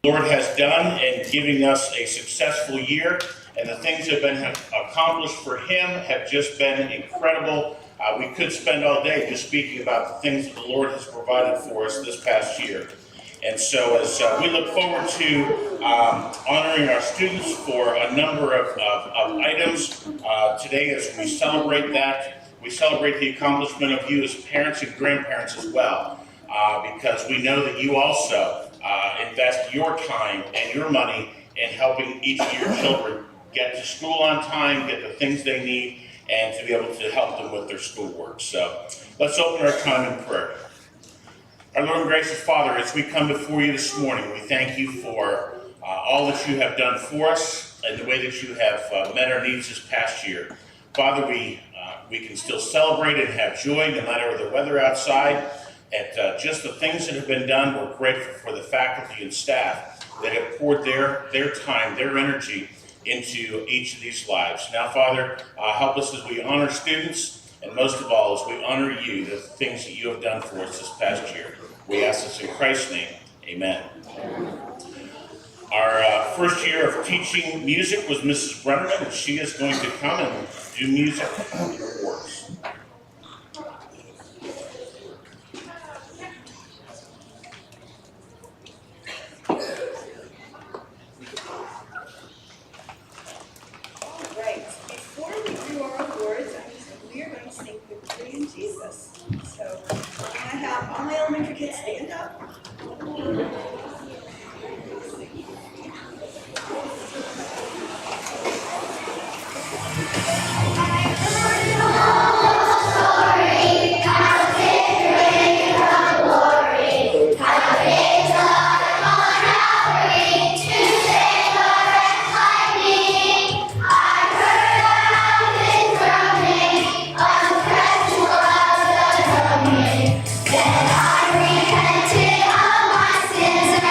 Lord has done in giving us a successful year, and the things that have been accomplished for him have just been incredible. We could spend all day just speaking about the things that the Lord has provided for us this past year. And so as we look forward to honoring our students for a number of items today as we celebrate that, we celebrate the accomplishment of you as parents and grandparents as well, because we know that you also invest your time and your money in helping each of your children get to school on time, get the things they need, and to be able to help them with their schoolwork. So let's open our time in prayer. Our Lord and gracious Father, as we come before you this morning, we thank you for all that you have done for us and the way that you have met our needs this past year. Father, we can still celebrate and have joy no matter the weather outside. At just the things that have been done, we're grateful for the faculty and staff that have poured their time, their energy into each of these lives. Now, Father, help us as we honor students, and most of all, as we honor you, the things that you have done for us this past year. We ask this in Christ's name, amen. Our first year of teaching music was Mrs. Brennerman, and she is going to come and do music for us. Stand up. Then I repented of my sins.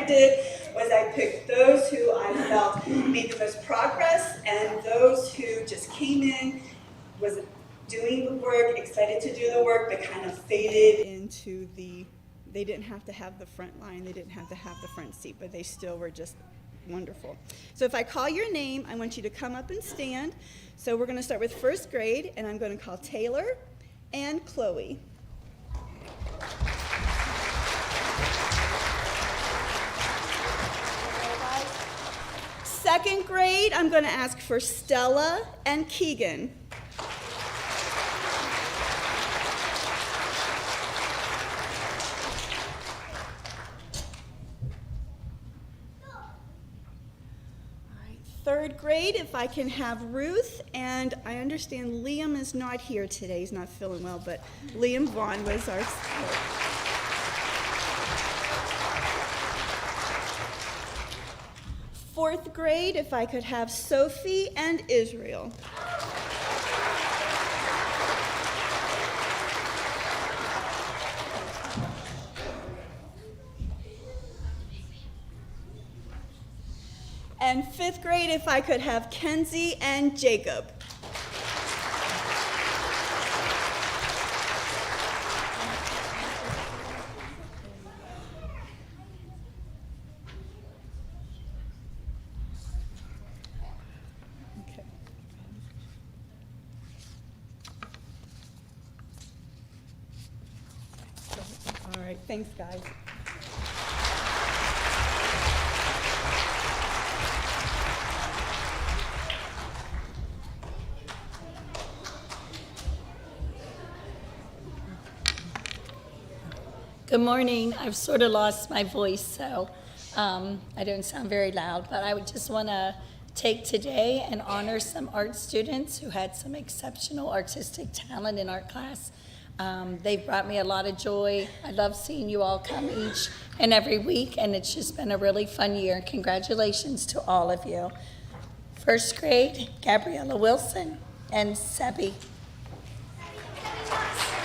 I did was I picked those who I felt made the most progress and those who just came in, was doing the work, excited to do the work, but kind of faded into they didn't have to have the front line, they didn't have to have the front seat, but they still were just wonderful. So if I call your name, I want you to come up and stand. So we're going to start with first grade, and I'm going to call Taylor and Chloe. Second grade, I'm going to ask for Stella and Keegan. Third grade, if I can have Ruth, and I understand Liam is not here today. He's not feeling well, but Liam Vaughn was our... Fourth grade, if I could have Sophie and Israel. And fifth grade, if I could have Kenzie and Jacob. Okay. All right, thanks, guys. Good morning. I've sort of lost my voice, so I don't sound very loud, but I would just want to take today and honor some art students who had some exceptional artistic talent in art class. They've brought me a lot of joy. I love seeing you all come each and every week, and it's just been a really fun year. Congratulations to all of you. First grade, Gabriella Wilson and Sebi.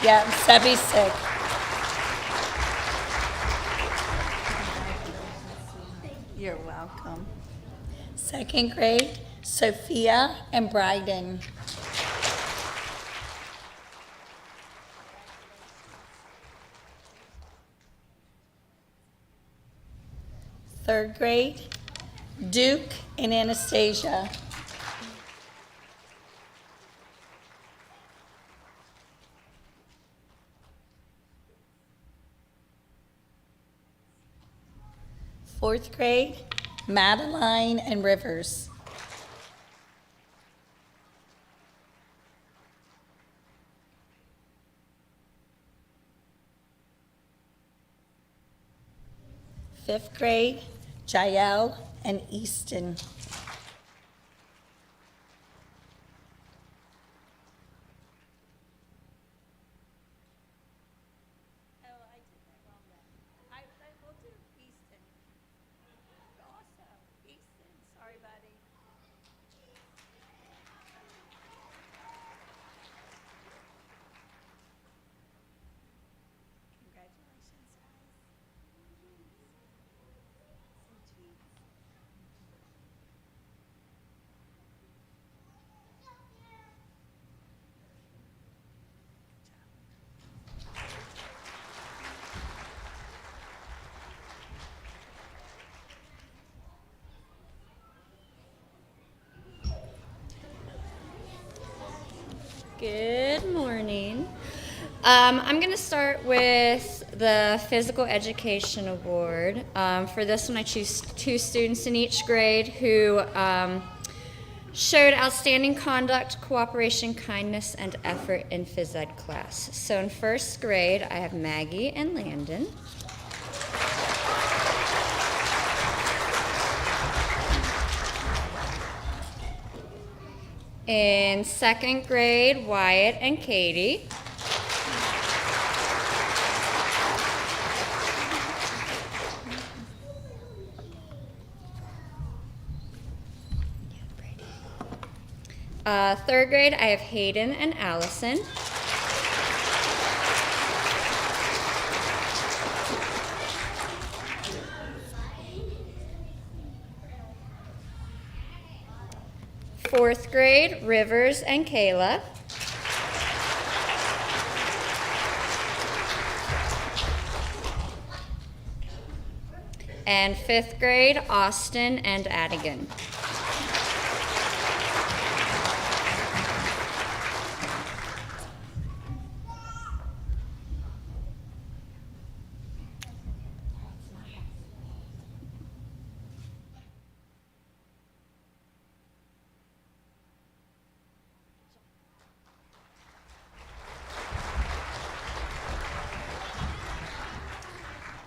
Yeah, Sebi's sick. You're welcome. Second grade, Sophia and Bryden. Third grade, Duke and Anastasia. Fourth grade, Madeline and Rivers. Fifth grade, Jael and Easton. Good morning. I'm going to start with the Physical Education Award. For this one, I choose 2 students in each grade who showed outstanding conduct, cooperation, kindness, and effort in phys ed class. So in first grade, I have Maggie and Landon. In second grade, Wyatt and Katie. Third grade, I have Hayden and Allison. Fourth grade, Rivers and Kayla. And fifth grade, Austin and Adigan.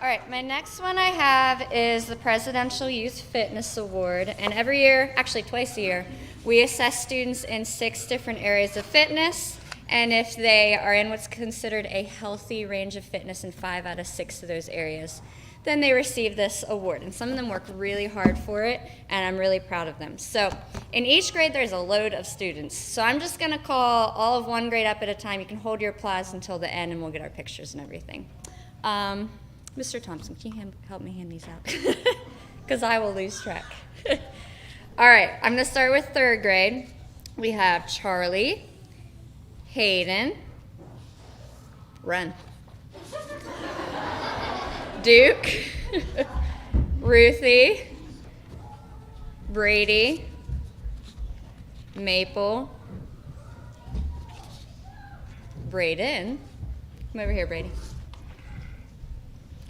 All right, my next one I have is the Presidential Youth Fitness Award. And every year, actually twice a year, we assess students in 6 different areas of fitness. And if they are in what's considered a healthy range of fitness in 5 out of 6 of those areas, then they receive this award. And some of them work really hard for it, and I'm really proud of them. So in each grade, there's a load of students. So I'm just going to call all of one grade up at a time. You can hold your applause until the end, and we'll get our pictures and everything. Mr. Thompson, can you help me hand these out? Because I will lose track. All right, I'm going to start with third grade. We have Charlie, Hayden, run, Duke, Ruthie, Brady, Maple, Braden. Come over here, Brady.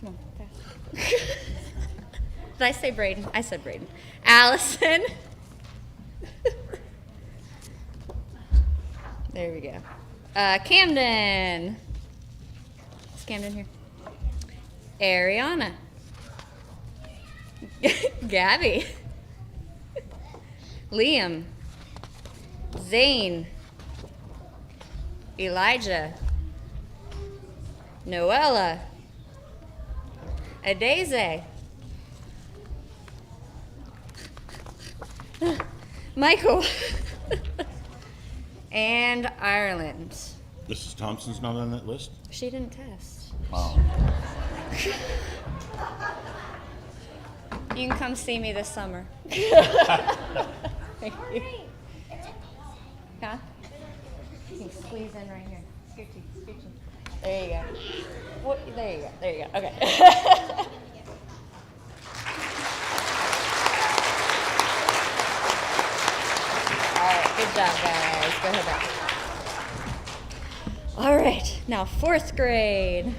Come on, fast. Did I say Braden? I said Braden. Allison. There we go. Camden. Is Camden here? Ariana. Gabby. Liam. Zane. Elijah. Noella. Adeze. Michael. And Ireland. Mrs. Thompson's not on that list? She didn't test. Oh. You can come see me this summer. Thank you. Huh? You can squeeze in right here. Scoochie, scoochie. There you go. What? There you go. There you go. Okay. All right. Good job, guys. Go ahead back. All right. Now, fourth grade.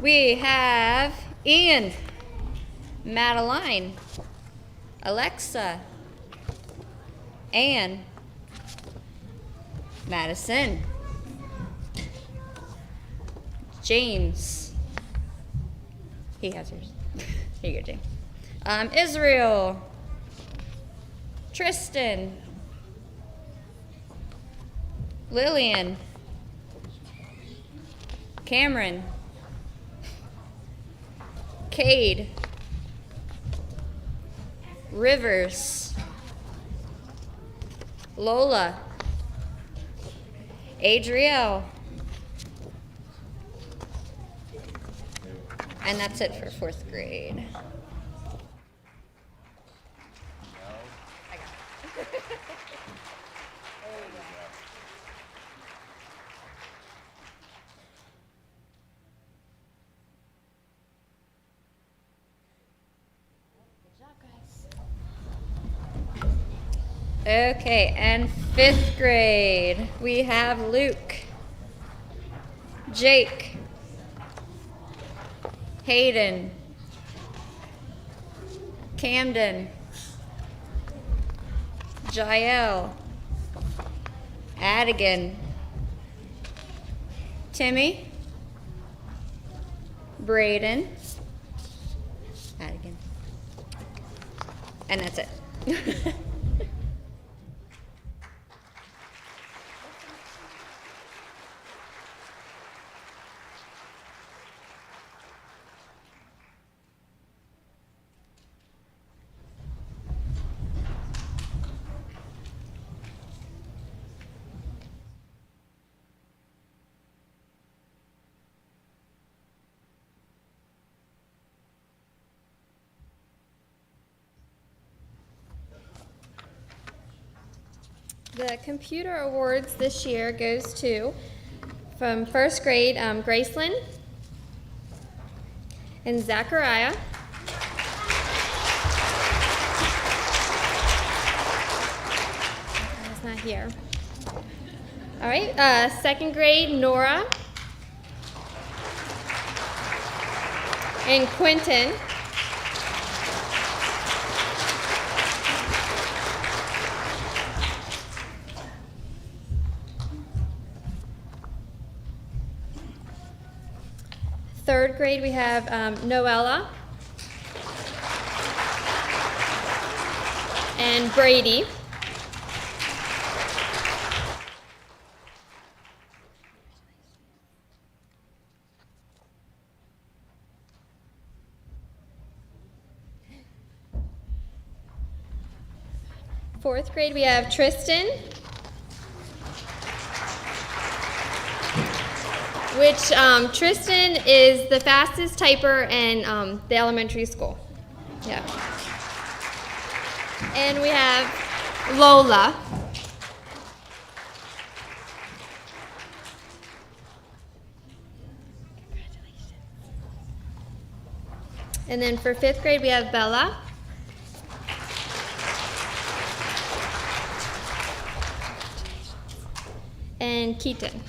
We have Ian, Madeline, Alexa, Anne, Madison, James. He has yours. Here you go, James. Israel, Tristan, Lillian, Cameron, Cade, Rivers, Lola, Adriel, and that's it for fourth grade. I got it. There you go. Good job, guys. Okay, and fifth grade, we have Luke, Jake, Hayden, Camden, Jael, Adigan, Timmy, Braden, Adigan, and that's it. The computer awards this year goes to, from first grade, Gracelyn and Zachariah. He's not here. All right, second grade, Nora and Quentin. Third grade, we have Noella and Brady. Fourth grade, we have Tristan, which Tristan is the fastest typer in the elementary school. Yeah. And we have Lola. And then for fifth grade, we have Bella. And Keaton.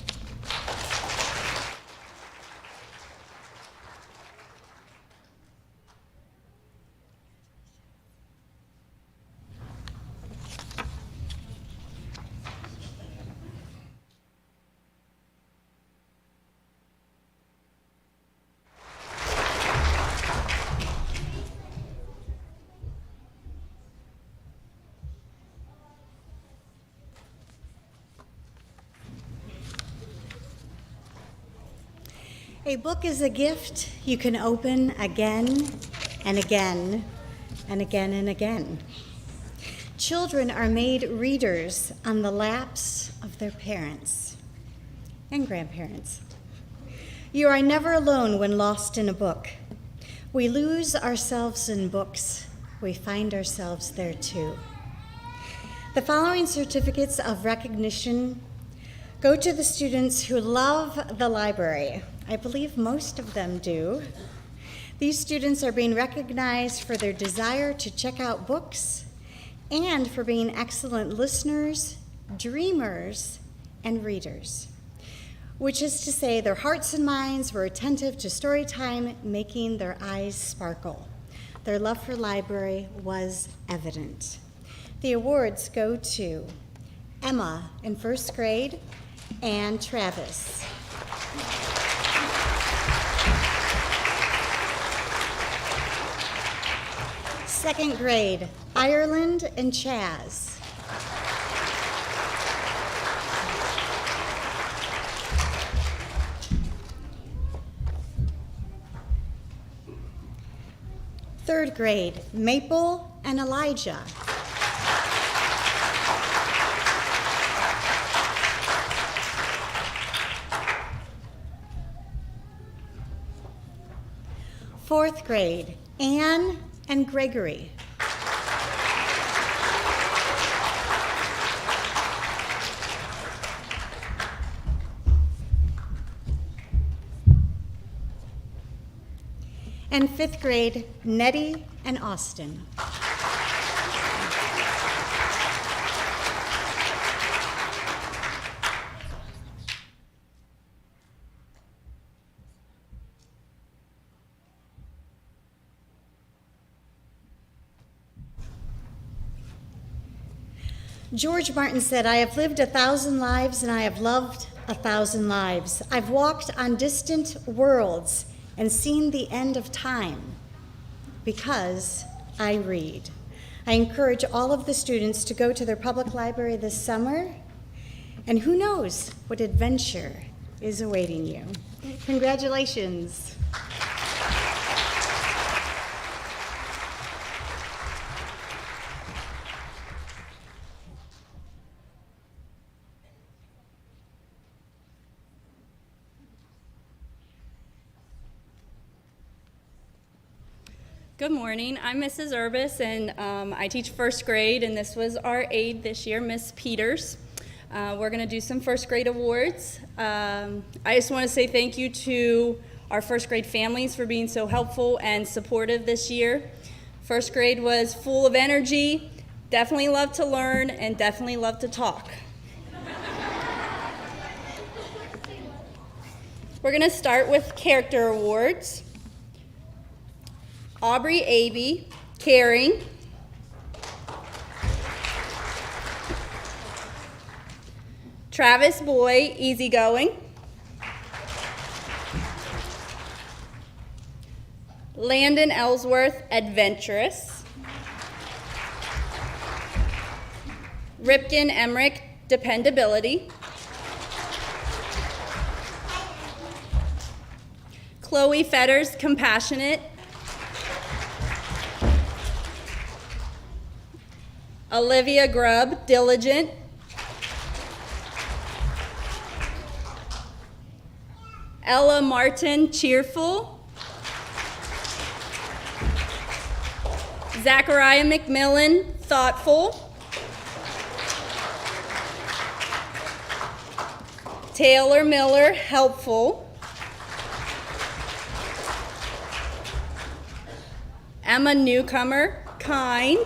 A book is a gift you can open again and again and again and again. Children are made readers on the laps of their parents and grandparents. You are never alone when lost in a book. We lose ourselves in books. We find ourselves there too. The following certificates of recognition go to the students who love the library. I believe most of them do. These students are being recognized for their desire to check out books and for being excellent listeners, dreamers, and readers, which is to say their hearts and minds were attentive to story time, making their eyes sparkle. Their love for library was evident. The awards go to Emma in first grade and Travis. Second grade, Ireland and Chaz. Third grade, Maple and Elijah. Fourth grade, Anne and Gregory. And fifth grade, Nettie and Austin. George Martin said, "I have lived 1,000 lives and I have loved 1,000 lives. I've walked on distant worlds and seen the end of time because I read." I encourage all of the students to go to their public library this summer, and who knows what adventure is awaiting you. Congratulations. Good morning. I'm Mrs. Urbis, and I teach first grade, and this was our aide this year, Miss Peters. We're going to do some first grade awards. I just want to say thank you to our first grade families for being so helpful and supportive this year. First grade was full of energy, definitely loved to learn, and definitely loved to talk. We're going to start with character awards. Aubrey Aby, caring. Travis Boy, easygoing. Landon Ellsworth, adventurous. Ripken Emmerich, dependability. Chloe Fetters, compassionate. Olivia Grubb, diligent. Ella Martin, cheerful. Zachariah McMillan, thoughtful. Taylor Miller, helpful. Emma Newcomer, kind.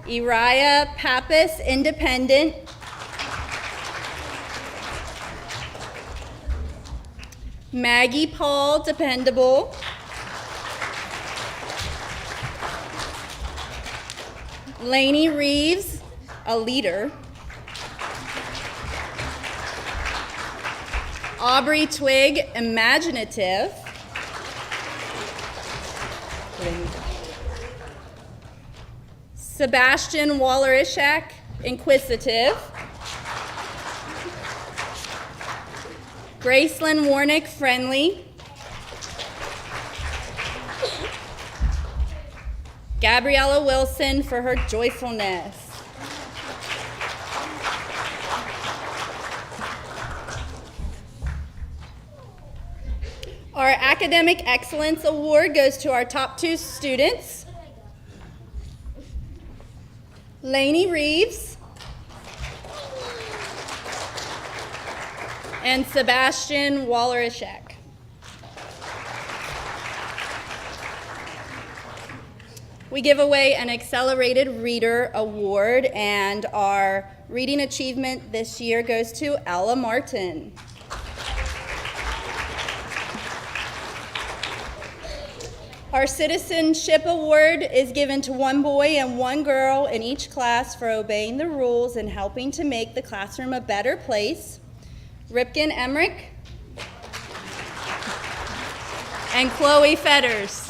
Uriah Pappas, independent. Maggie Paul, dependable. Lainey Reeves, a leader. Aubrey Twig, imaginative. Sebastian Waller-Ishak, inquisitive. Gracelyn Warnick, friendly. Gabriella Wilson for her joyfulness. Our Academic Excellence Award goes to our top 2 students. Lainey Reeves and Sebastian Waller-Ishak. We give away an Accelerated Reader Award, and our reading achievement this year goes to Ella Martin. Our Citizenship Award is given to 1 boy and 1 girl in each class for obeying the rules and helping to make the classroom a better place. Ripken Emmerich and Chloe Fetters.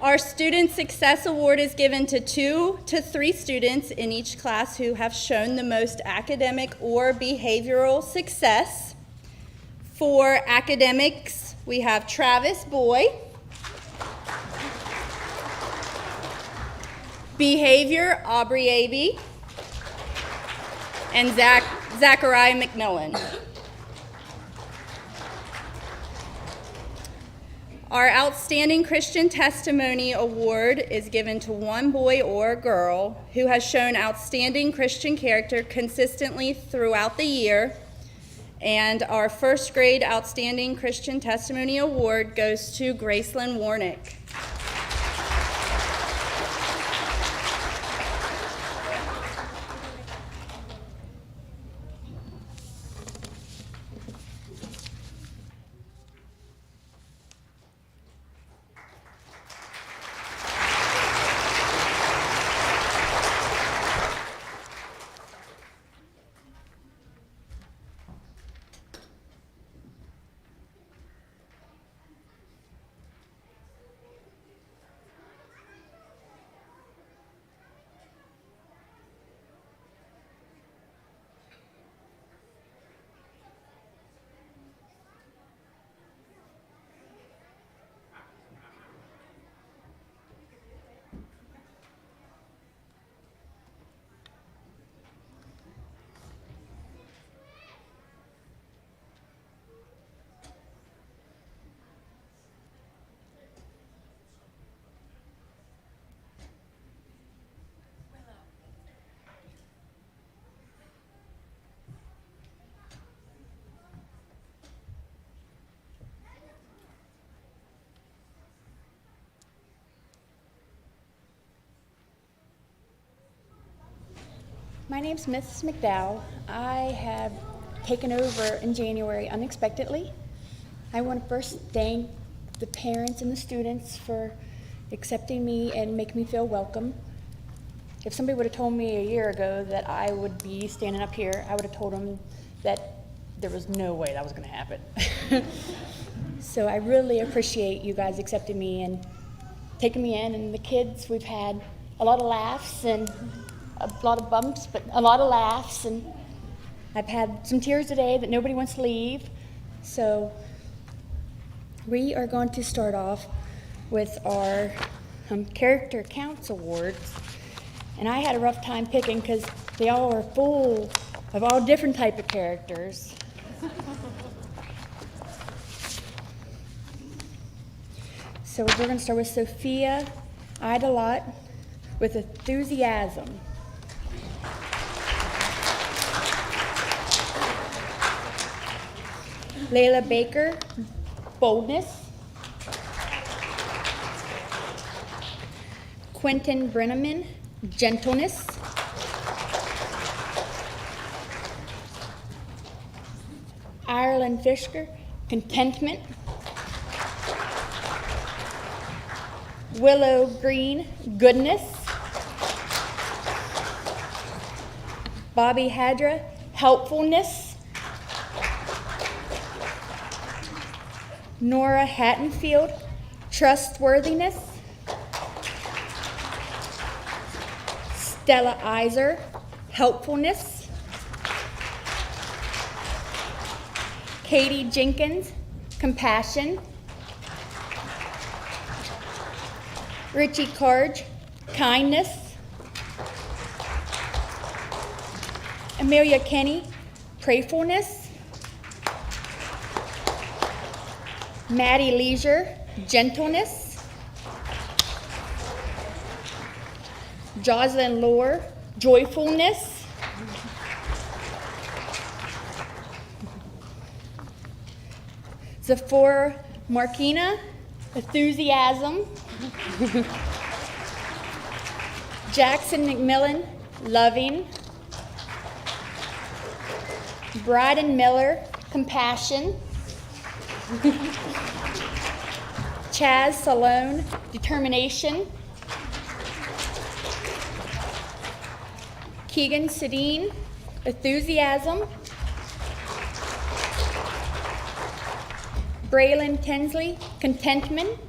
Our Student Success Award is given to 2 to 3 students in each class who have shown the most academic or behavioral success. For academics, we have Travis Boy. Behavior, Aubrey Aby. And Zachariah McMillan. Our Outstanding Christian Testimony Award is given to 1 boy or girl who has shown outstanding Christian character consistently throughout the year. And our first grade Outstanding Christian Testimony Award goes to Gracelyn Warnick. My name's Mrs. McDowell. I have taken over in January unexpectedly. I want to first thank the parents and the students for accepting me and making me feel welcome. If somebody would have told me a year ago that I would be standing up here, I would have told them that there was no way that was going to happen. So I really appreciate you guys accepting me and taking me in. And the kids, we've had a lot of laughs and a lot of bumps, but a lot of laughs. And I've had some tears today that nobody wants to leave. So we are going to start off with our Character Counts Awards. And I had a rough time picking because they all are full of all different type of characters. So we're going to start with Sophia Idolot with Enthusiasm. Layla Baker, Boldness. Quentin Brenneman, Gentleness. Ireland Fisher, Contentment. Willow Green, Goodness. Bobby Hadra, Helpfulness. Nora Hattonfield, Trustworthiness. Stella Iser, Helpfulness. Katie Jenkins, Compassion. Richie Carge, Kindness. Amelia Kenny, Prayfulness. Maddie Leisure, Gentleness. Jocelyn Lohr, Joyfulness. Zephora Markina, Enthusiasm. Jackson McMillan, Loving. Bryden Miller, Compassion. Chaz Salone, Determination. Keegan Sedin, Enthusiasm. Braylon Tinsley, Contentment.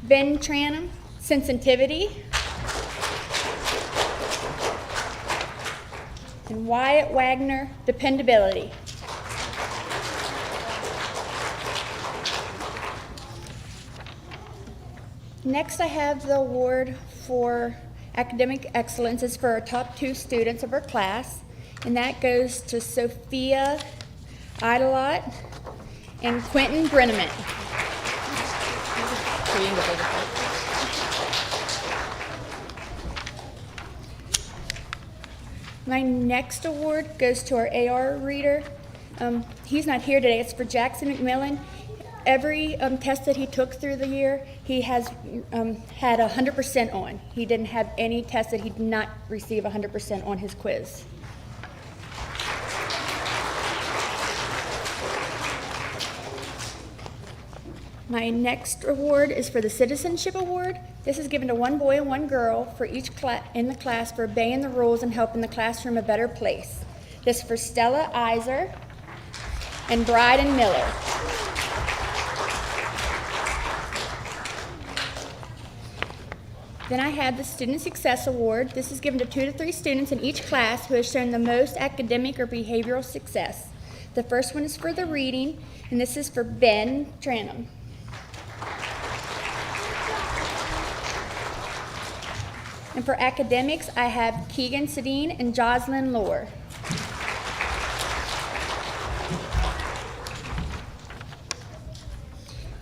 Ben Tranum, Sensitivity. And Wyatt Wagner, Dependability. Next, I have the award for academic excellence. It's for our top 2 students of our class, and that goes to Sophia Idolot and Quentin Brenneman. My next award goes to our AR reader. He's not here today. It's for Jackson McMillan. Every test that he took through the year, he has had 100% on. He didn't have any test that he did not receive 100% on his quiz. My next award is for the Citizenship Award. This is given to one boy and one girl for each in the class for obeying the rules and helping the classroom a better place. This is for Stella Iser and Bryden Miller. Then I have the Student Success Award. This is given to 2 to 3 students in each class who have shown the most academic or behavioral success. The first one is for the reading, and this is for Ben Tranum. And for academics, I have Keegan Sedin and Jocelyn Lohr.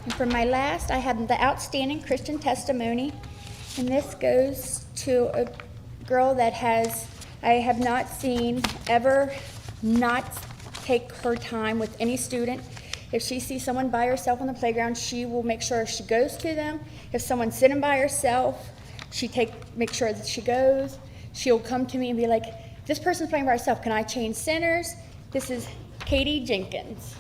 And for my last, I have the Outstanding Christian Testimony. And this goes to a girl that I have not seen ever not take her time with any student. If she sees someone by herself on the playground, she will make sure she goes to them. If someone's sitting by herself, make sure that she goes. She'll come to me and be like, this person's playing by herself. Can I change centers? This is Katie Jenkins.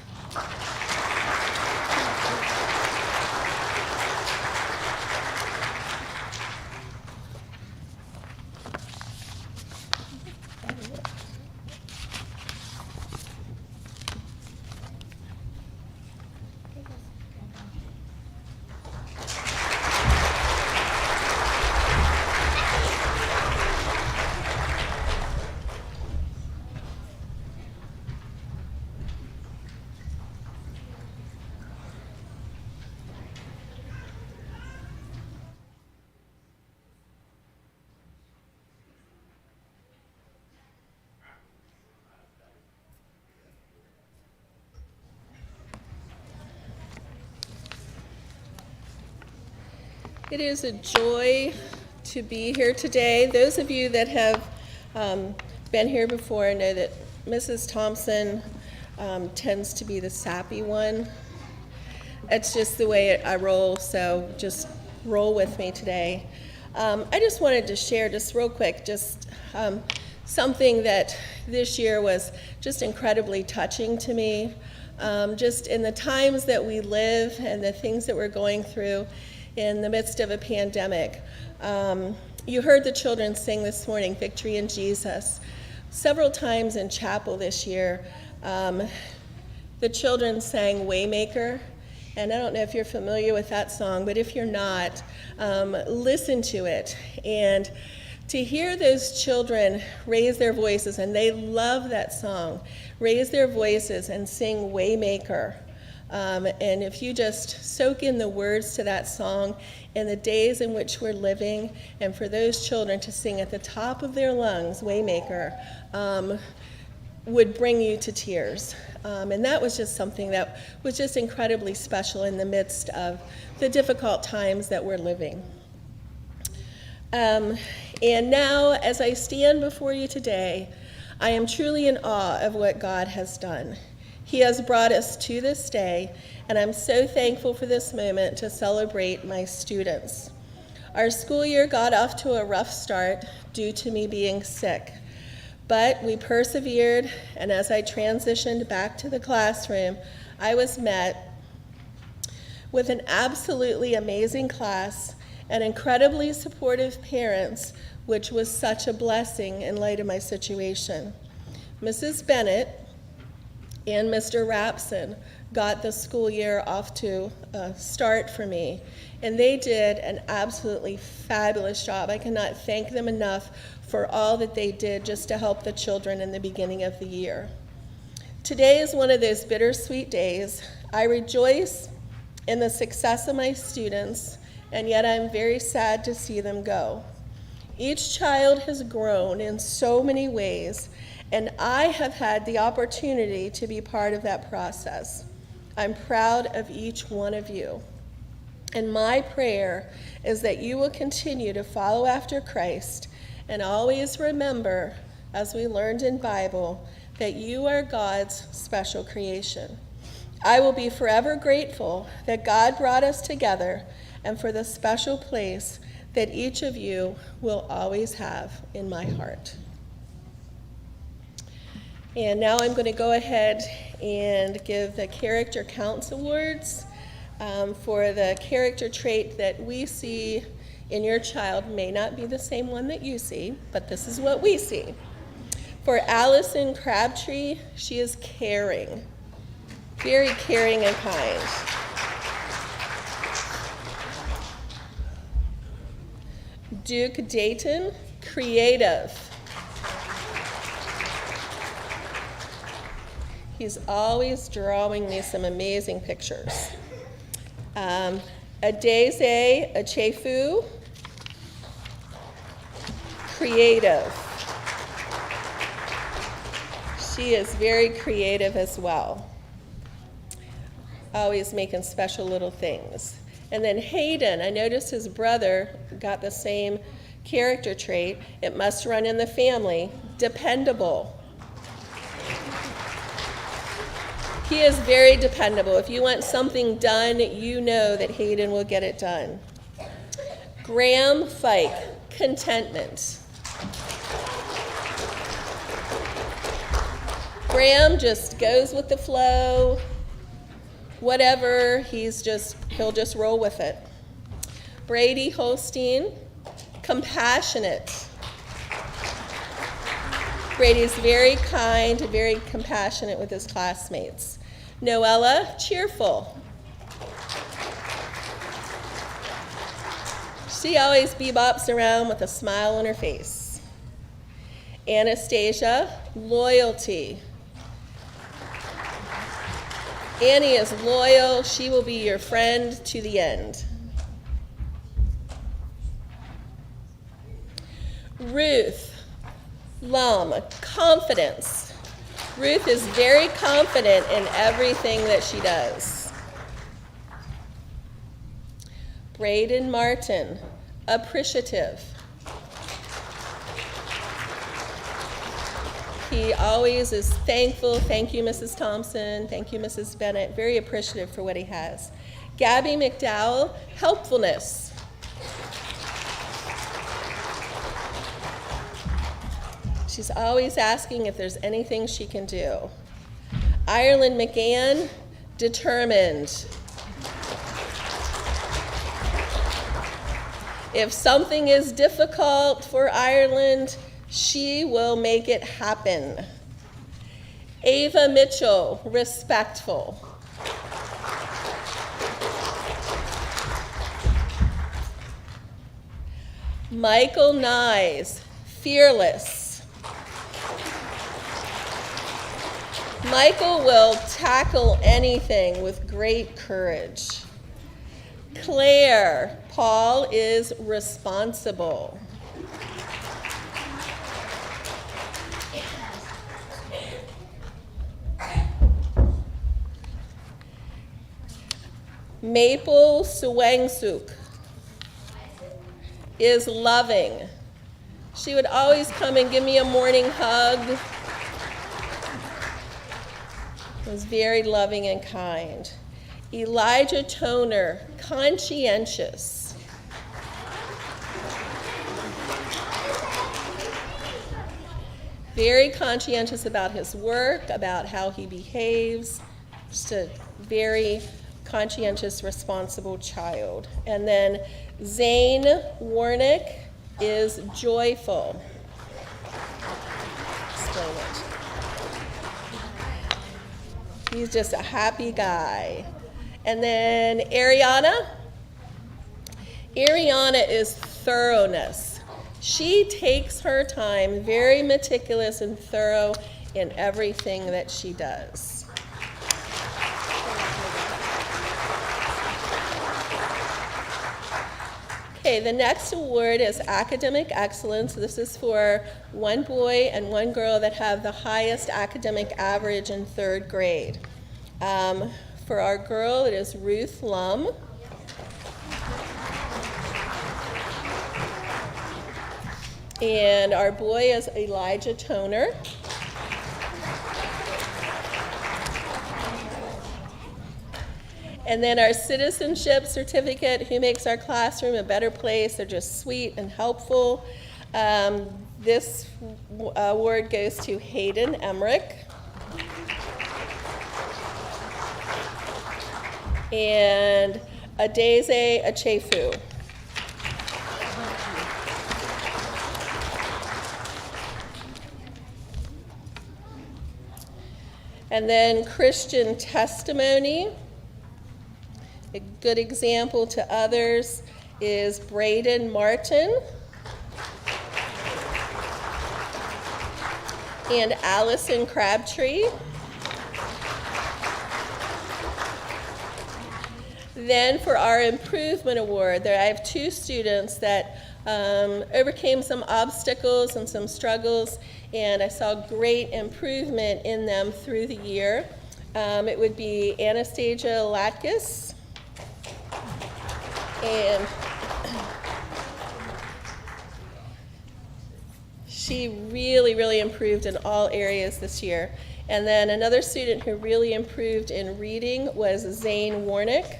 It is a joy to be here today. Those of you that have been here before know that Mrs. Thompson tends to be the sappy one. It's just the way I roll, so just roll with me today. I just wanted to share just real quick something that this year was just incredibly touching to me. Just in the times that we live and the things that we're going through in the midst of a pandemic. You heard the children sing this morning, Victory in Jesus. Several times in chapel this year, the children sang Waymaker. And I don't know if you're familiar with that song, but if you're not, listen to it. And to hear those children raise their voices, and they love that song, raise their voices and sing Waymaker. And if you just soak in the words to that song and the days in which we're living, and for those children to sing at the top of their lungs, Waymaker, would bring you to tears. And that was just something that was just incredibly special in the midst of the difficult times that we're living. And now, as I stand before you today, I am truly in awe of what God has done. He has brought us to this day, and I'm so thankful for this moment to celebrate my students. Our school year got off to a rough start due to me being sick, but we persevered, and as I transitioned back to the classroom, I was met with an absolutely amazing class and incredibly supportive parents, which was such a blessing in light of my situation. Mrs. Bennett and Mr. Rapson got the school year off to a start for me, and they did an absolutely fabulous job. I cannot thank them enough for all that they did just to help the children in the beginning of the year. Today is one of those bittersweet days. I rejoice in the success of my students, and yet I'm very sad to see them go. Each child has grown in so many ways, and I have had the opportunity to be part of that process. I'm proud of each one of you. And my prayer is that you will continue to follow after Christ and always remember, as we learned in Bible, that you are God's special creation. I will be forever grateful that God brought us together and for the special place that each of you will always have in my heart. And now I'm going to go ahead and give the Character Counts Awards for the character trait that we see in your child. May not be the same one that you see, but this is what we see. For Allison Crabtree, she is caring, very caring and kind. Duke Dayton, creative. He's always drawing me some amazing pictures. Adeze Achefu, creative. She is very creative as well, always making special little things. And then Hayden, I noticed his brother got the same character trait. It must run in the family. Dependable. He is very dependable. If you want something done, you know that Hayden will get it done. Graham Fike, contentment. Graham just goes with the flow. Whatever, he'll just roll with it. Brady Holstein, compassionate. Brady's very kind, very compassionate with his classmates. Noella, cheerful. She always bebops around with a smile on her face. Anastasia, loyalty. Annie is loyal. She will be your friend to the end. Ruth Lum, confidence. Ruth is very confident in everything that she does. Braden Martin, appreciative. He always is thankful. Thank you, Mrs. Thompson. Thank you, Mrs. Bennett. Very appreciative for what he has. Gabby McDowell, helpfulness. She's always asking if there's anything she can do. Ireland McGann, determined. If something is difficult for Ireland, she will make it happen. Ava Mitchell, respectful. Michael Nyes, fearless. Michael will tackle anything with great courage. Claire, Paul is responsible. Maple Suwangsuk is loving. She would always come and give me a morning hug. Was very loving and kind. Elijah Toner, conscientious. Very conscientious about his work, about how he behaves. Just a very conscientious, responsible child. And then Zane Warnick is joyful. Explain it. He's just a happy guy. And then Ariana. Ariana is thoroughness. She takes her time, very meticulous and thorough in everything that she does. Okay, the next award is Academic Excellence. This is for one boy and one girl that have the highest academic average in third grade. For our girl, it is Ruth Lum. And our boy is Elijah Toner. And then our citizenship certificate, who makes our classroom a better place. They're just sweet and helpful. This award goes to Hayden Emmerich. And Adeze Achefu. And then Christian testimony. A good example to others is Braden Martin and Allison Crabtree. Then for our improvement award, I have two students that overcame some obstacles and some struggles, and I saw great improvement in them through the year. It would be Anastasia Latkis, and she really improved in all areas this year. And then another student who really improved in reading was Zane Warnick.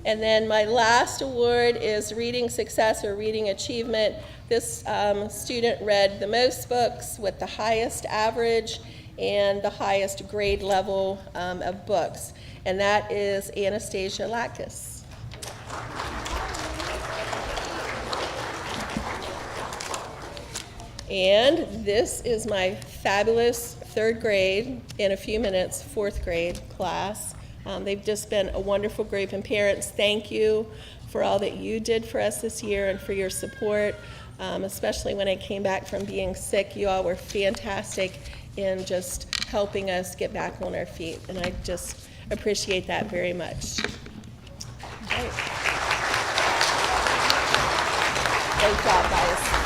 And then my last award is Reading Success or Reading Achievement. This student read the most books with the highest average and the highest grade level of books, and that is Anastasia Lactus. And this is my fabulous third grade, in a few minutes, fourth grade class. They've just been a wonderful group, and parents, thank you for all that you did for us this year and for your support, especially when I came back from being sick. You all were fantastic in just helping us get back on our feet, and I just appreciate that very much. Right. Great job, guys.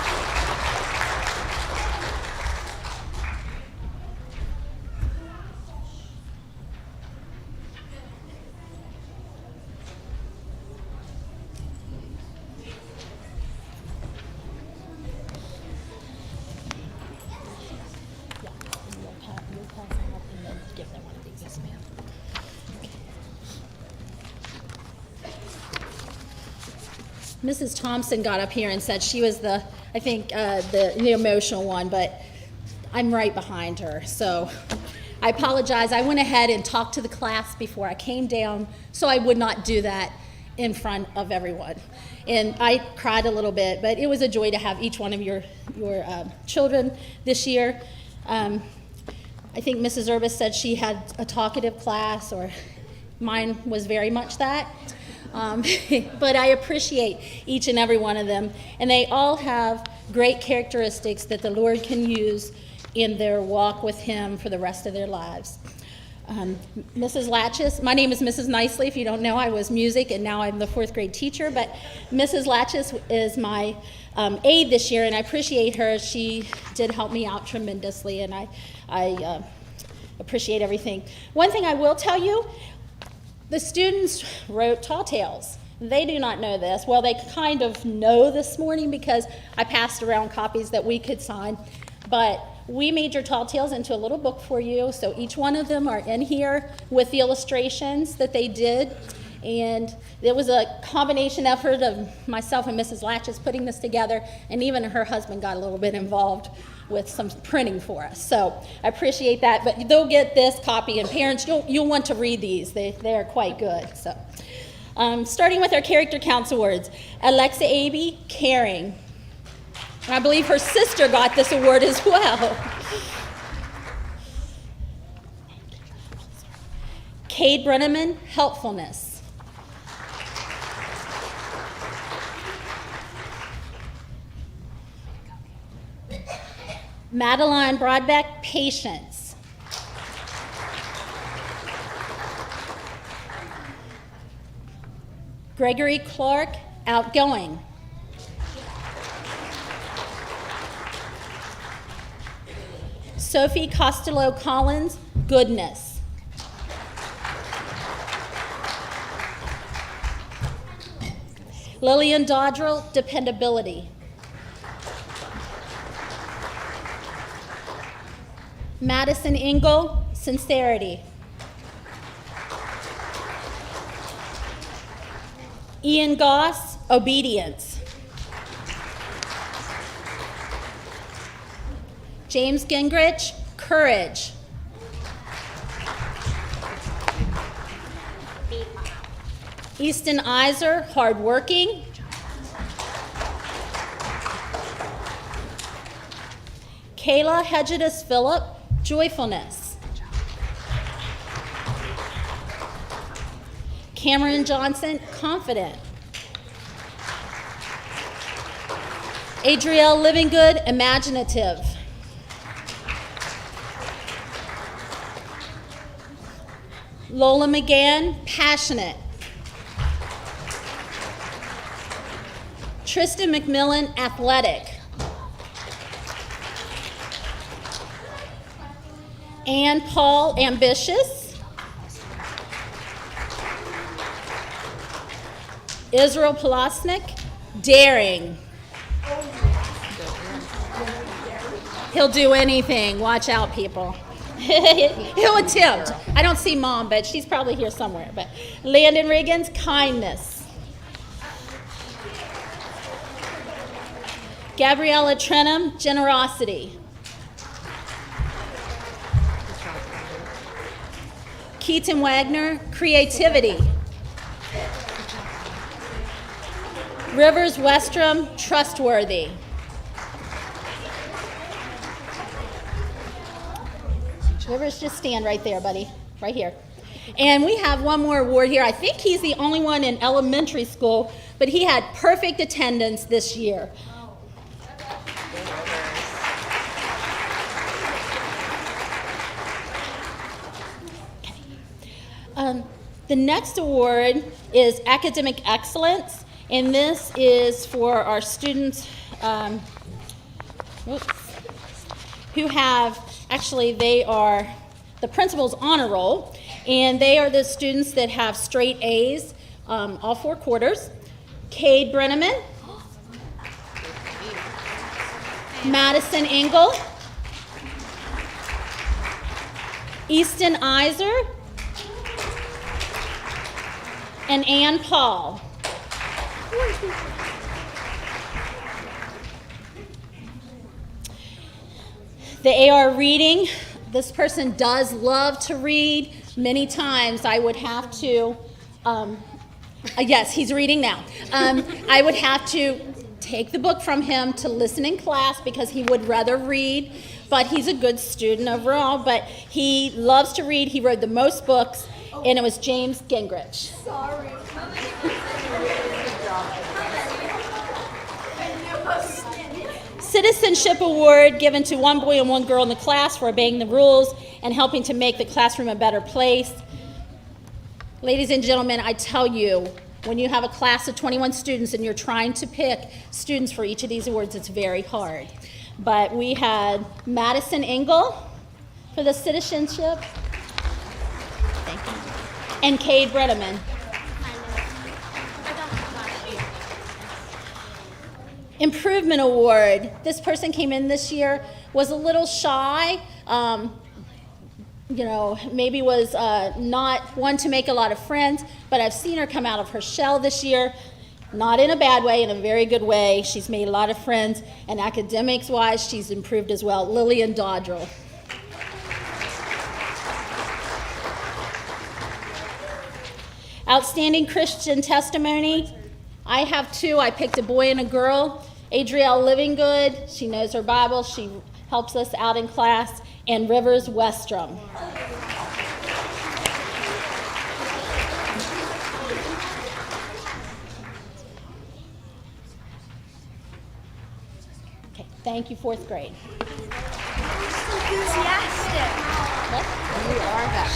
Mrs. Thompson got up here and said she was the emotional one, but I'm right behind her. So I apologize. I went ahead and talked to the class before I came down, so I would not do that in front of everyone. And I cried a little bit, but it was a joy to have each one of your children this year. I think Mrs. Urbis said she had a talkative class, or mine was very much that. But I appreciate each and every one of them, and they all have great characteristics that the Lord can use in their walk with Him for the rest of their lives. Mrs. Latches, my name is Mrs. Nicely. If you don't know, I was music, and now I'm the fourth grade teacher, but Mrs. Latches is my aide this year, and I appreciate her. She did help me out tremendously, and I appreciate everything. One thing I will tell you, the students wrote tall tales. They do not know this. Well, they kind of know this morning because I passed around copies that we could sign. But we made your tall tales into a little book for you. So each one of them are in here with the illustrations that they did. And it was a combination effort of myself and Mrs. Latches putting this together. And even her husband got a little bit involved with some printing for us. So I appreciate that, but they'll get this copy, and parents, you'll want to read these. They're quite good. So starting with our character counts awards, Alexa Aby, caring. And I believe her sister got this award as well. Cade Brenneman, helpfulness. Madeline Broadbeck, patience. Gregory Clark, outgoing. Sophie Costello Collins, goodness. Lillian Dodrell, dependability. Madison Engel, sincerity. Ian Goss, obedience. James Gingrich, courage. Easton Iser, hardworking. Kayla Hedges Phillip, joyfulness. Cameron Johnson, confident. Adrielle Livingood, imaginative. Lola McGann, passionate. Tristan McMillan, athletic. Ann Paul, ambitious. Israel Polosnik, daring. He'll do anything. Watch out, people. He'll attempt. I don't see Mom, but she's probably here somewhere. But Landon Riggins, kindness. Gabriella Trenum, generosity. Keaton Wagner, creativity. Rivers Westrom, trustworthy. Rivers, just stand right there, buddy, right here. And we have one more award here. I think he's the only one in elementary school, but he had perfect attendance this year. The next award is Academic Excellence, and this is for our students who have, actually they are the principal's honor roll, and they are the students that have straight A's all 4 quarters. Cade Brenneman, Madison Engel, Easton Iser, and Ann Paul. The AR reading, this person does love to read. Many times I would have to, yes, he's reading now. I would have to take the book from him to listen in class because he would rather read, but he's a good student overall, but he loves to read. He wrote the most books, and it was James Gingrich. Sorry. Citizenship Award given to one boy and one girl in the class for obeying the rules and helping to make the classroom a better place. Ladies and gentlemen, I tell you, when you have a class of 21 students and you're trying to pick students for each of these awards, it's very hard. But we had Madison Engel for the citizenship. Thank you. And Cade Brenneman. Improvement Award. This person came in this year, was a little shy, maybe was not one to make a lot of friends, but I've seen her come out of her shell this year, not in a bad way, in a very good way. She's made a lot of friends, and academics-wise, she's improved as well. Lillian Dodrell. Outstanding Christian testimony. I have 2. I picked a boy and a girl. Adrielle Livinggood, she knows her Bible. She helps us out in class. And Rivers Westrom. Okay, thank you, 4th grade. Enthusiastic. You are back.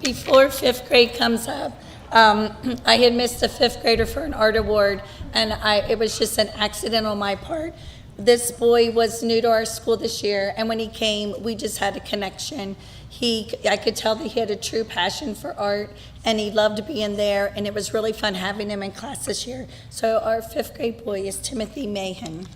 Before 5th grade comes up, I had missed a 5th grader for an art award, and it was just an accident on my part. This boy was new to our school this year, and when he came, we just had a connection. I could tell that he had a true passion for art, and he loved being there, and it was really fun having him in class this year. So our 5th grade boy is Timothy Mahan.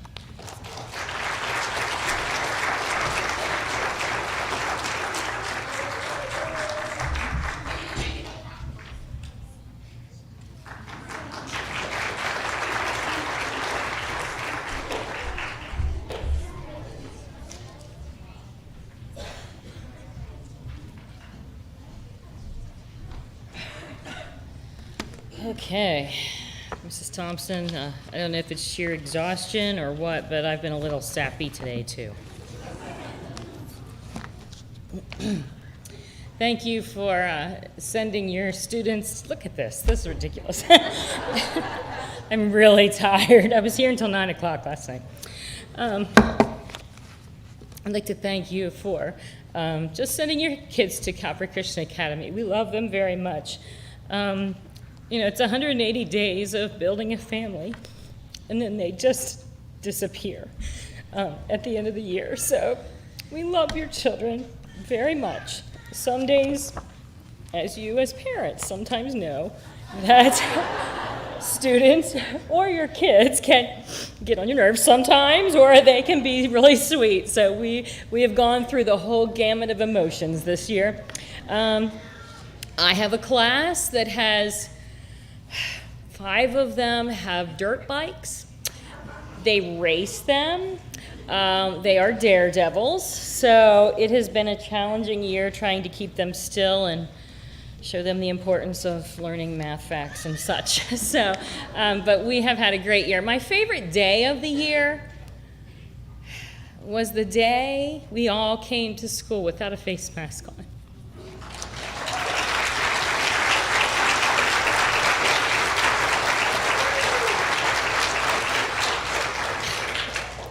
Okay, Mrs. Thompson, I don't know if it's sheer exhaustion or what, but I've been a little sappy today too. Thank you for sending your students, look at this is ridiculous. I'm really tired. I was here until 9 o'clock last night. I'd like to thank you for just sending your kids to Calvary Christian Academy. We love them very much. It's 180 days of building a family, and then they just disappear at the end of the year. So we love your children very much. some days, as you as parents sometimes know, that students or your kids can get on your nerves sometimes, or they can be really sweet. So we have gone through the whole gamut of emotions this year. I have a class that has 5 of them have dirt bikes. They race them. They are daredevils. So it has been a challenging year trying to keep them still and show them the importance of learning math facts and such. So, but we have had a great year. My favorite day of the year was the day we all came to school without a face mask on.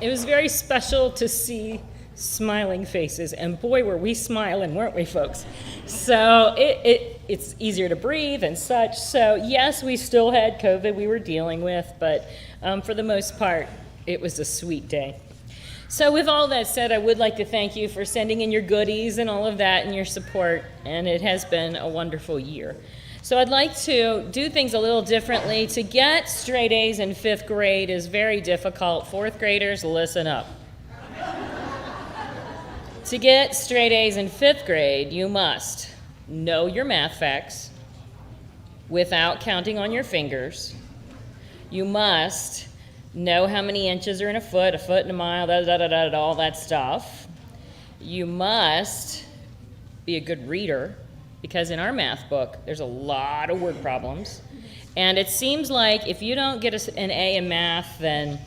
It was very special to see smiling faces, and boy, were we smiling, weren't we, folks? So it's easier to breathe and such. So yes, we still had COVID we were dealing with, but for the most part, it was a sweet day. So with all that said, I would like to thank you for sending in your goodies and all of that and your support, and it has been a wonderful year. So I'd like to do things a little differently. To get straight A's in 5th grade is very difficult. 4th graders, listen up. To get straight A's in 5th grade, you must know your math facts without counting on your fingers. You must know how many inches are in a foot and a mile, all that stuff. You must be a good reader, because in our math book, there's a lot of word problems. And it seems like if you don't get an A in math, then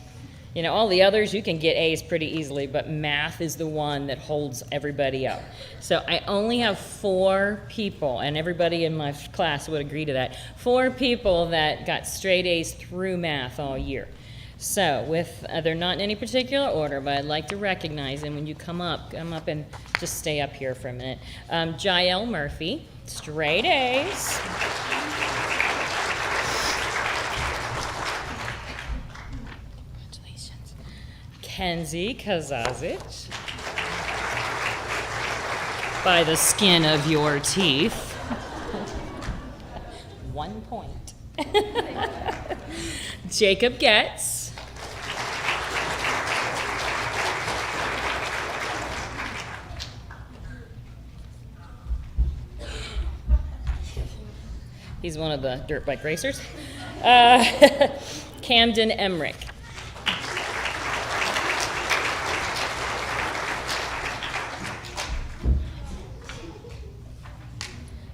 all the others, you can get A's pretty easily, but math is the one that holds everybody up. So I only have 4 people, and everybody in my class would agree to that, 4 people that got straight A's through math all year. So they're not in any particular order, but I'd like to recognize them. When you come up and just stay up here for a minute. Jael Murphy, straight A's. Congratulations. Kenzie Kazazic. By the skin of your teeth. 1 point. Jacob Getz. He's one of the dirt bike racers. Camden Emmerich.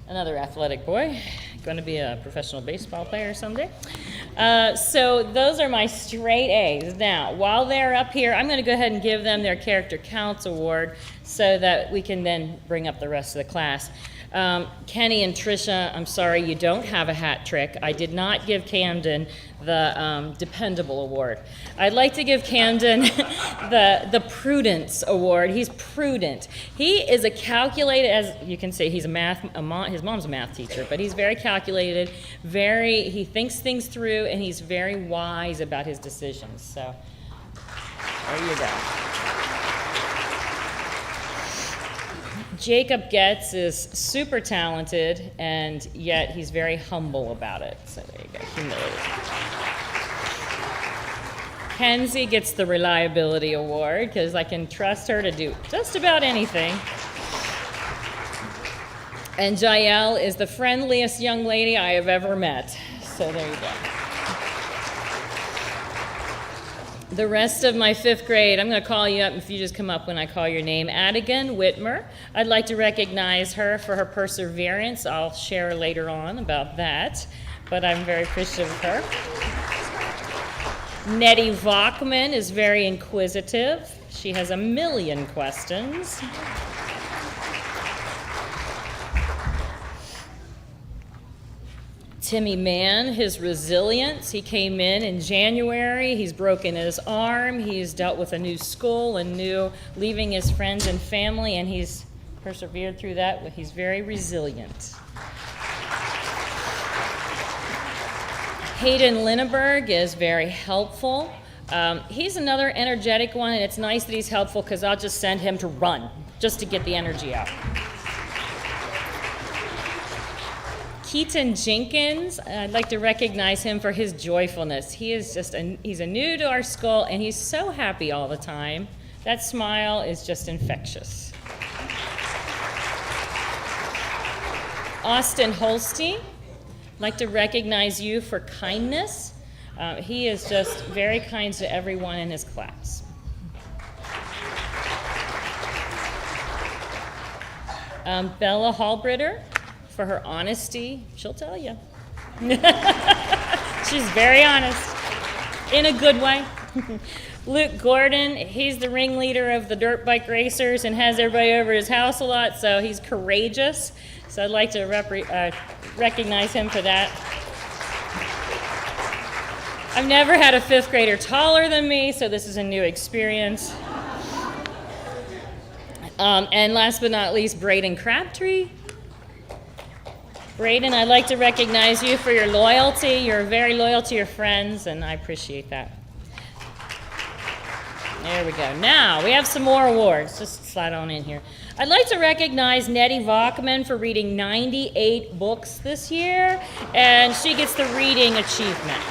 Another athletic boy, going to be a professional baseball player someday. So those are my straight A's. Now, while they're up here, I'm going to go ahead and give them their Character Counts Award so that we can then bring up the rest of the class. Kenny and Trisha, I'm sorry you don't have a hat trick. I did not give Camden the Dependable Award. I'd like to give Camden the Prudence Award. He's prudent. He is a calculated, as you can see, he's his mom's a math teacher, but he's very calculated, he thinks things through, and he's very wise about his decisions. So there you go. Jacob Getz is super talented, and yet he's very humble about it. So there you go, humility. Kenzie gets the Reliability Award, because I can trust her to do just about anything. And Jael is the friendliest young lady I have ever met. So there you go. The rest of my 5th grade, I'm going to call you up if you just come up when I call your name. Adigan Whitmer. I'd like to recognize her for her perseverance. I'll share later on about that, but I'm very appreciative of her. Nettie Vachman is very inquisitive. She has a million questions. Timmy Mann, his resilience. He came in January. He's broken his arm. He's dealt with a new school and leaving his friends and family, and he's persevered through that. He's very resilient. Hayden Linneberg is very helpful. He's another energetic one, and it's nice that he's helpful because I'll just send him to run just to get the energy out. Keaton Jenkins, I'd like to recognize him for his joyfulness. He's a new to our school, and he's so happy all the time. That smile is just infectious. Austin Holstein, I'd like to recognize you for kindness. He is just very kind to everyone in his class. Bella Hallbritter, for her honesty. She'll tell you. She's very honest, in a good way. Luke Gordon, he's the ringleader of the dirt bike racers and has everybody over his house a lot, so he's courageous. So I'd like to recognize him for that. I've never had a fifth grader taller than me, so this is a new experience. And last but not least, Braden Crabtree. Braden, I'd like to recognize you for your loyalty. You're very loyal to your friends, and I appreciate that. There we go. Now, we have some more awards. Just slide on in here. I'd like to recognize Nettie Vachman for reading 98 books this year, and she gets the Reading Achievement.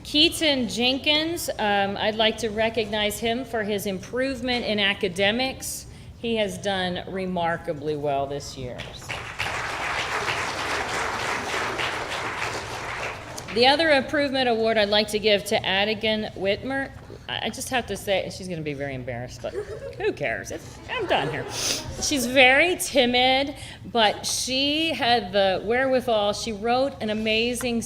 Keaton Jenkins, I'd like to recognize him for his improvement in academics. He has done remarkably well this year. The other improvement award I'd like to give to Adigan Whitmer. I just have to say, she's going to be very embarrassed, but who cares? I'm done here. She's very timid, but she had the wherewithal. She wrote an amazing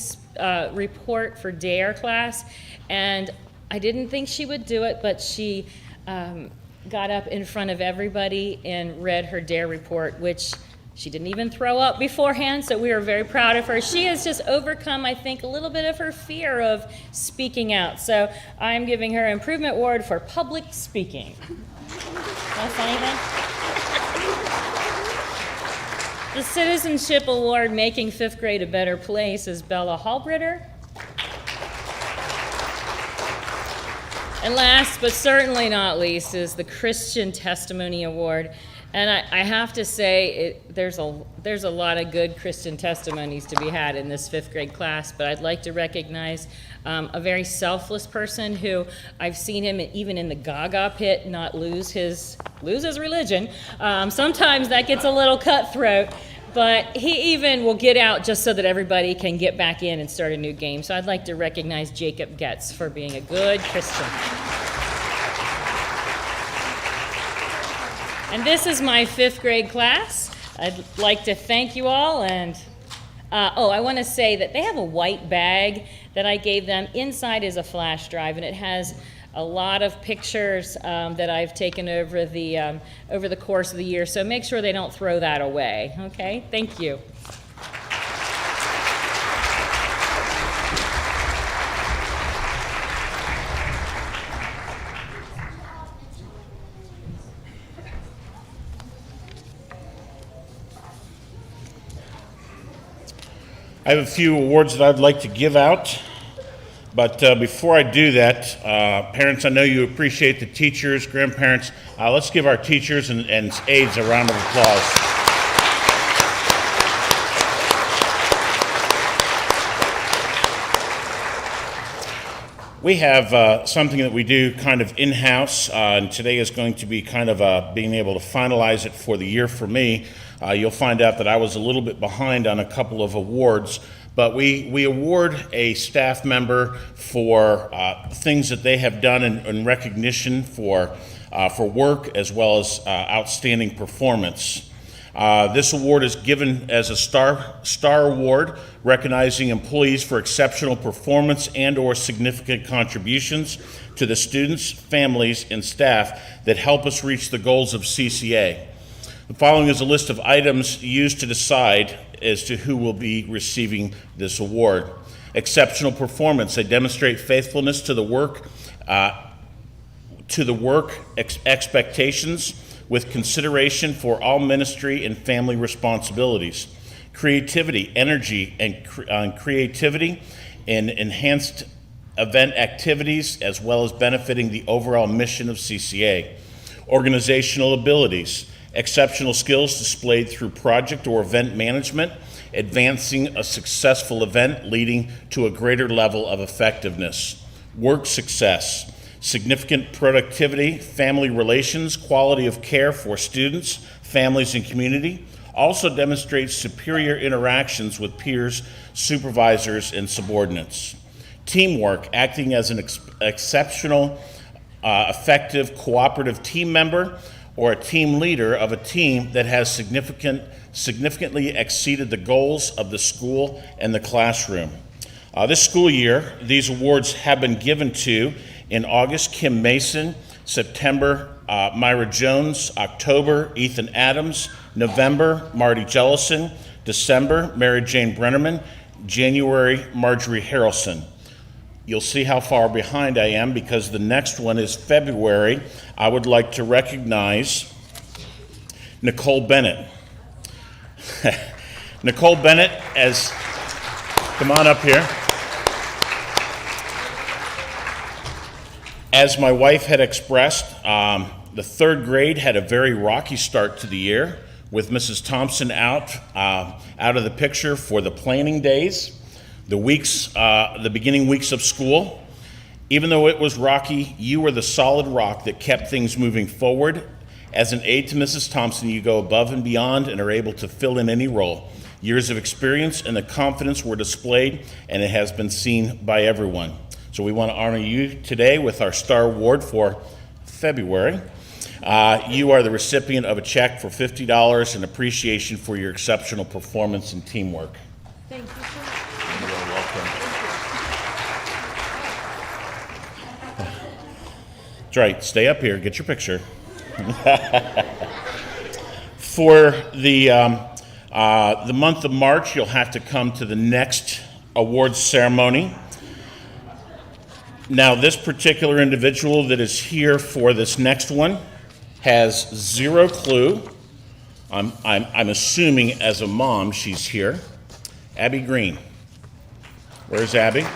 report for DARE class, and I didn't think she would do it, but she got up in front of everybody and read her DARE report, which she didn't even throw up beforehand, so we are very proud of her. She has just overcome, I think, a little bit of her fear of speaking out. So I'm giving her Improvement Award for public speaking. Want to say anything? The Citizenship Award, Making Fifth Grade a Better Place, is Bella Hallbritter. And last, but certainly not least, is the Christian Testimony Award. And I have to say, there's a lot of good Christian testimonies to be had in this fifth grade class, but I'd like to recognize a very selfless person who I've seen him even in the Gaga pit not lose his religion. Sometimes that gets a little cutthroat, but he even will get out just so that everybody can get back in and start a new game. So I'd like to recognize Jacob Getz for being a good Christian. And this is my fifth grade class. I'd like to thank you all, and I want to say that they have a white bag that I gave them. Inside is a flash drive, and it has a lot of pictures that I've taken over the course of the year, so make sure they don't throw that away, okay? Thank you. I have a few awards that I'd like to give out, but before I do that, parents, I know you appreciate the teachers, grandparents. Let's give our teachers and aides a round of applause. We have something that we do kind of in-house, and today is going to be kind of being able to finalize it for the year for me. You'll find out that I was a little bit behind on a couple of awards, but we award a staff member for things that they have done in recognition for work as well as outstanding performance. This award is given as a star award, recognizing employees for exceptional performance and or significant contributions to the students, families, and staff that help us reach the goals of CCA. The following is a list of items used to decide as to who will be receiving this award. Exceptional performance. They demonstrate faithfulness to the work expectations with consideration for all ministry and family responsibilities. Creativity, energy, and creativity in enhanced event activities as well as benefiting the overall mission of CCA. organizational abilities, exceptional skills displayed through project or event management, advancing a successful event leading to a greater level of effectiveness, work success, significant productivity, family relations, quality of care for students, families, and community. Also demonstrates superior interactions with peers, supervisors, and subordinates. Teamwork, acting as an exceptional, effective, cooperative team member or a team leader of a team that has significantly exceeded the goals of the school and the classroom. This school year, these awards have been given to, in August, Kim Mason; September, Myra Jones; October, Ethan Adams; November, Marty Jellison; December, Mary Jane Brennerman; January, Marjorie Harrelson. You'll see how far behind I am because the next one is February. I would like to recognize Nicole Bennett. Nicole Bennett, come on up here. As my wife had expressed, the third grade had a very rocky start to the year with Mrs. Thompson out of the picture for the planning days, the beginning weeks of school. Even though it was rocky, you were the solid rock that kept things moving forward. As an aide to Mrs. Thompson, you go above and beyond and are able to fill in any role. Years of experience and the confidence were displayed, and it has been seen by everyone. So we want to honor you today with our Star Award for February. You are the recipient of a check for $50 in appreciation for your exceptional performance and teamwork. Thank you so much. You're welcome. That's right. Stay up here. Get your picture. For the month of March, you'll have to come to the next awards ceremony. Now, this particular individual that is here for this next one has zero clue. I'm assuming as a mom she's here. Abby Green. Where's Abby?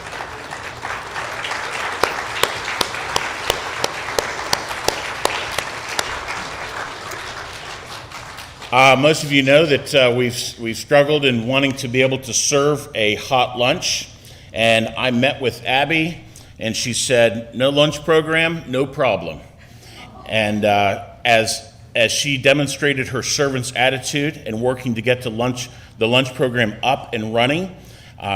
Most of you know that we've struggled in wanting to be able to serve a hot lunch, and I met with Abby, and she said, "No lunch program, no problem." And as she demonstrated her servant's attitude and working to get the lunch program up and running,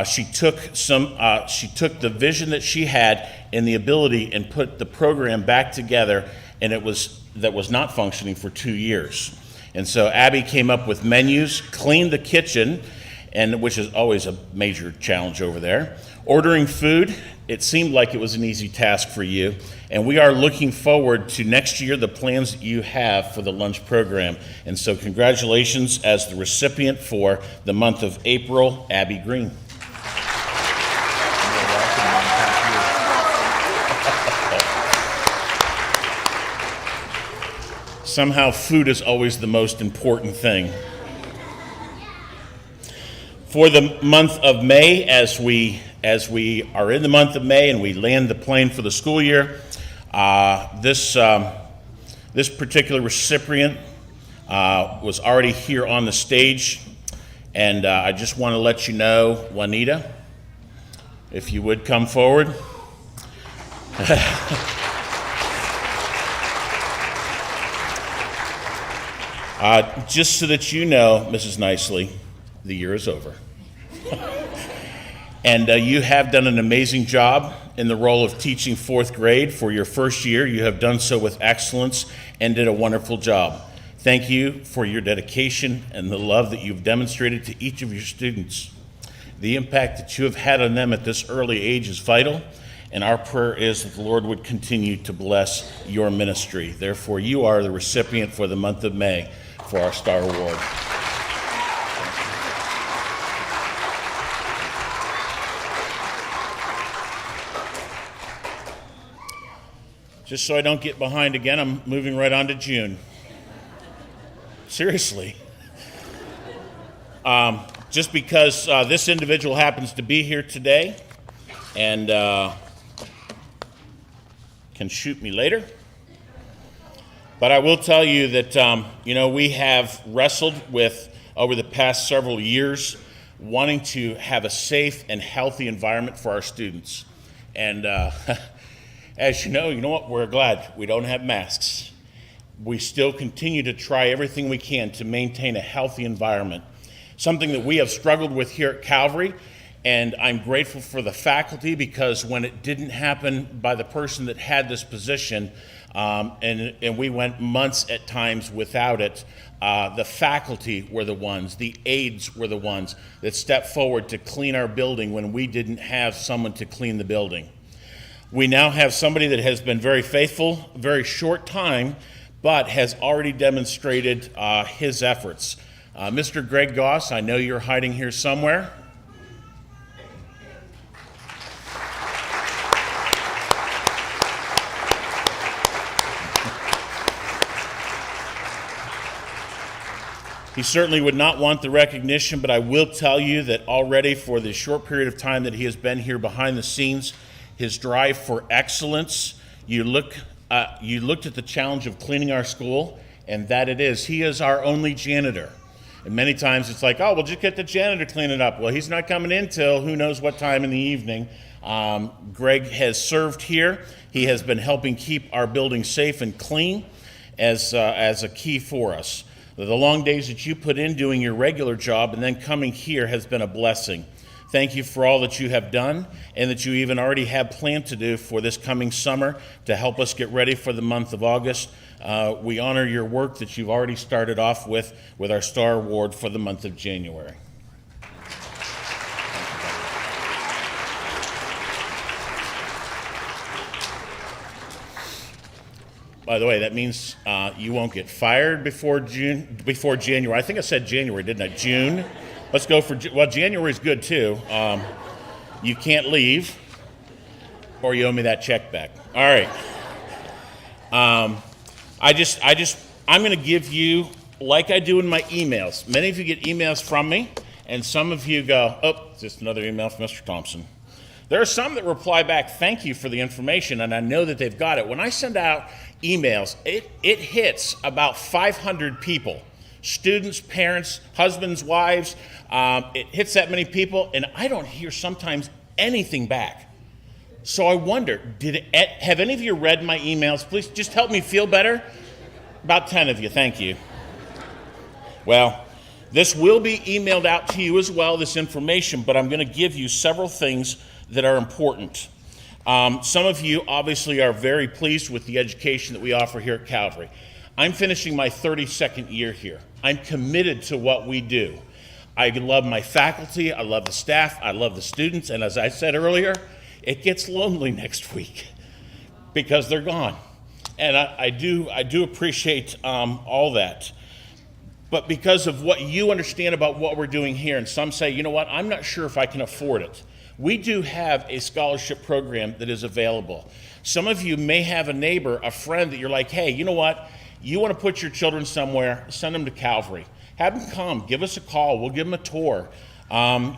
she took the vision that she had and the ability and put the program back together, and that was not functioning for 2 years. And so Abby came up with menus, cleaned the kitchen, and which is always a major challenge over there. Ordering food, it seemed like it was an easy task for you. And we are looking forward to next year, the plans that you have for the lunch program. And so congratulations as the recipient for the month of April, Abby Green. Somehow food is always the most important thing. For the month of May, as we are in the month of May and we land the plane for the school year, this particular recipient was already here on the stage, and I just want to let you know, Juanita, if you would come forward. Just so that you know, Mrs. Nicely, the year is over. And you have done an amazing job in the role of teaching fourth grade for your first year. You have done so with excellence and did a wonderful job. Thank you for your dedication and the love that you've demonstrated to each of your students. The impact that you have had on them at this early age is vital, and our prayer is that the Lord would continue to bless your ministry. Therefore, you are the recipient for the month of May for our Star Award. Just so I don't get behind again, I'm moving right on to June. Seriously. Just because this individual happens to be here today and can shoot me later. But I will tell you that, we have wrestled with, over the past several years, wanting to have a safe and healthy environment for our students. And as you know what? We're glad we don't have masks. We still continue to try everything we can to maintain a healthy environment, something that we have struggled with here at Calvary. And I'm grateful for the faculty, because when it didn't happen by the person that had this position, and we went months at times without it, the faculty were the ones, the aides were the ones that stepped forward to clean our building when we didn't have someone to clean the building. We now have somebody that has been very faithful, very short time, but has already demonstrated his efforts. Mr. Greg Goss, I know you're hiding here somewhere. He certainly would not want the recognition, but I will tell you that already for the short period of time that he has been here behind the scenes, his drive for excellence, you looked at the challenge of cleaning our school, and that it is. He is our only janitor. And many times it's like, oh, we'll just get the janitor to clean it up. Well, he's not coming in till who knows what time in the evening. Greg has served here. He has been helping keep our building safe and clean as a key for us. The long days that you put in doing your regular job and then coming here has been a blessing. Thank you for all that you have done and that you even already have planned to do for this coming summer to help us get ready for the month of August. We honor your work that you've already started off with our Star Award for the month of January. By the way, that means you won't get fired before January. I think I said January, didn't I? June. Let's go for, January is good too. You can't leave, or you owe me that check back. All right. I'm going to give you, like I do in my emails. Many of you get emails from me, and some of you go, oh, just another email from Mr. Thompson. There are some that reply back, thank you for the information, and I know that they've got it. When I send out emails, it hits about 500 people, students, parents, husbands, wives. It hits that many people, and I don't hear sometimes anything back. So I wonder, have any of you read my emails? Please just help me feel better. About 10 of you, thank you. Well, this will be emailed out to you as well, this information, but I'm going to give you several things that are important. Some of you obviously are very pleased with the education that we offer here at Calvary. I'm finishing my 32nd year here. I'm committed to what we do. I love my faculty, I love the staff, I love the students, and as I said earlier, it gets lonely next week because they're gone. And I do appreciate all that. But because of what you understand about what we're doing here, and some say, you know what, I'm not sure if I can afford it. We do have a scholarship program that is available. Some of you may have a neighbor, a friend that you're like, hey, you know what? You want to put your children somewhere, send them to Calvary. Have them come, give us a call, we'll give them a tour.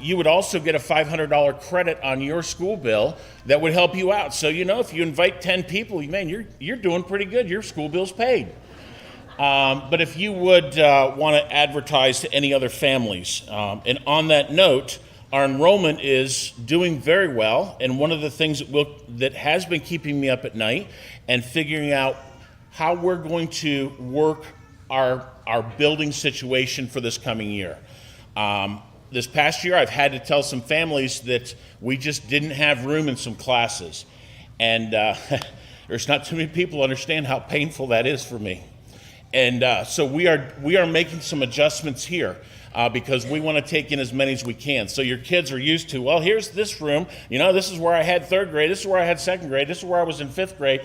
You would also get a $500 credit on your school bill that would help you out. So, if you invite 10 people, man, you're doing pretty good. Your school bill's paid. But if you would want to advertise to any other families, and on that note, our enrollment is doing very well, and one of the things that has been keeping me up at night and figuring out how we're going to work our building situation for this coming year. This past year, I've had to tell some families that we just didn't have room in some classes, and there's not too many people who understand how painful that is for me. And so we are making some adjustments here. Because we want to take in as many as we can. So your kids are used to, well, here's this room. This is where I had third grade. This is where I had second grade. This is where I was in fifth grade.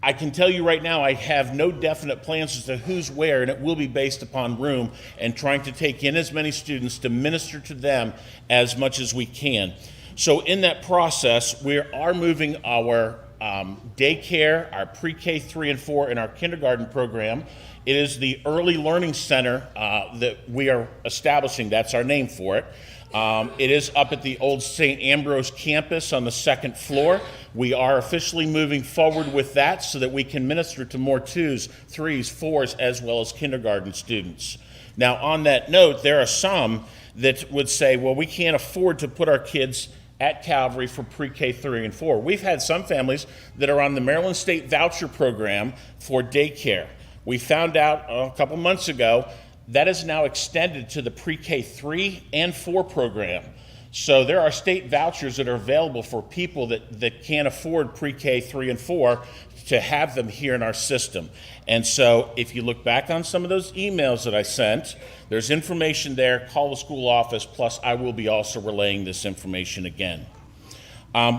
I can tell you right now, I have no definite plans as to who's where, and it will be based upon room and trying to take in as many students to minister to them as much as we can. So in that process, we are moving our daycare, our pre-K 3 and 4, and our kindergarten program. It is the Early Learning Center that we are establishing. That's our name for it. It is up at the old St. Ambrose campus on the second floor. We are officially moving forward with that so that we can minister to more 2s, 3s, 4s, as well as kindergarten students. Now, on that note, there are some that would say, well, we can't afford to put our kids at Calvary for pre-K 3 and 4. We've had some families that are on the Maryland State Voucher Program for daycare. We found out a couple months ago that is now extended to the pre-K 3 and 4 program. So there are state vouchers that are available for people that can't afford pre-K 3 and 4 to have them here in our system. And so if you look back on some of those emails that I sent, there's information there. Call the school office, plus I will be also relaying this information again.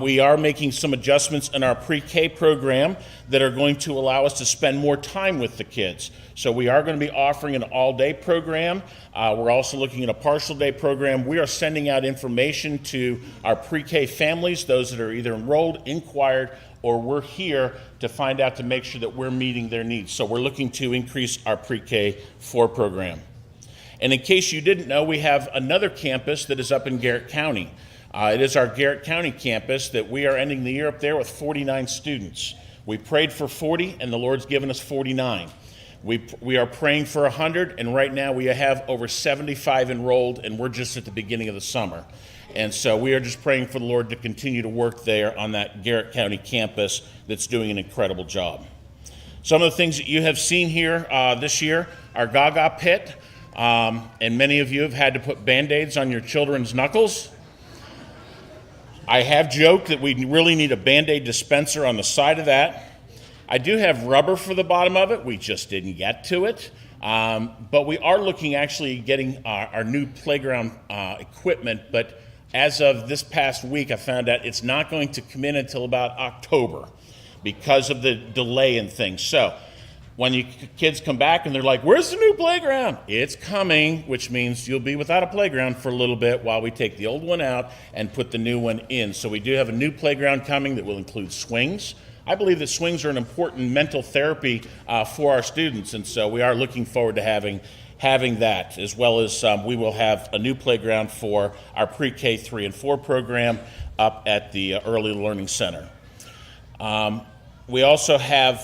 We are making some adjustments in our pre-K program that are going to allow us to spend more time with the kids. So we are going to be offering an all-day program. We're also looking at a partial day program. We are sending out information to our pre-K families, those that are either enrolled, inquired, or we're here to find out to make sure that we're meeting their needs. So we're looking to increase our pre-K 4 program. And in case you didn't know, we have another campus that is up in Garrett County. It is our Garrett County campus that we are ending the year up there with 49 students. We prayed for 40, and the Lord's given us 49. We are praying for 100, and right now we have over 75 enrolled, and we're just at the beginning of the summer. And so we are just praying for the Lord to continue to work there on that Garrett County campus that's doing an incredible job. Some of the things that you have seen here this year are Gaga Pit, and many of you have had to put Band-Aids on your children's knuckles. I have joked that we really need a Band-Aid dispenser on the side of that. I do have rubber for the bottom of it. We just didn't get to it. But we are looking actually getting our new playground equipment. But as of this past week, I found out it's not going to come in until about October because of the delay in things. So when you kids come back and they're like, where's the new playground? It's coming, which means you'll be without a playground for a little bit while we take the old one out and put the new one in. So we do have a new playground coming that will include swings. I believe that swings are an important mental therapy for our students, and so we are looking forward to having that, as well as we will have a new playground for our pre-K 3 and 4 program up at the Early Learning Center. We also have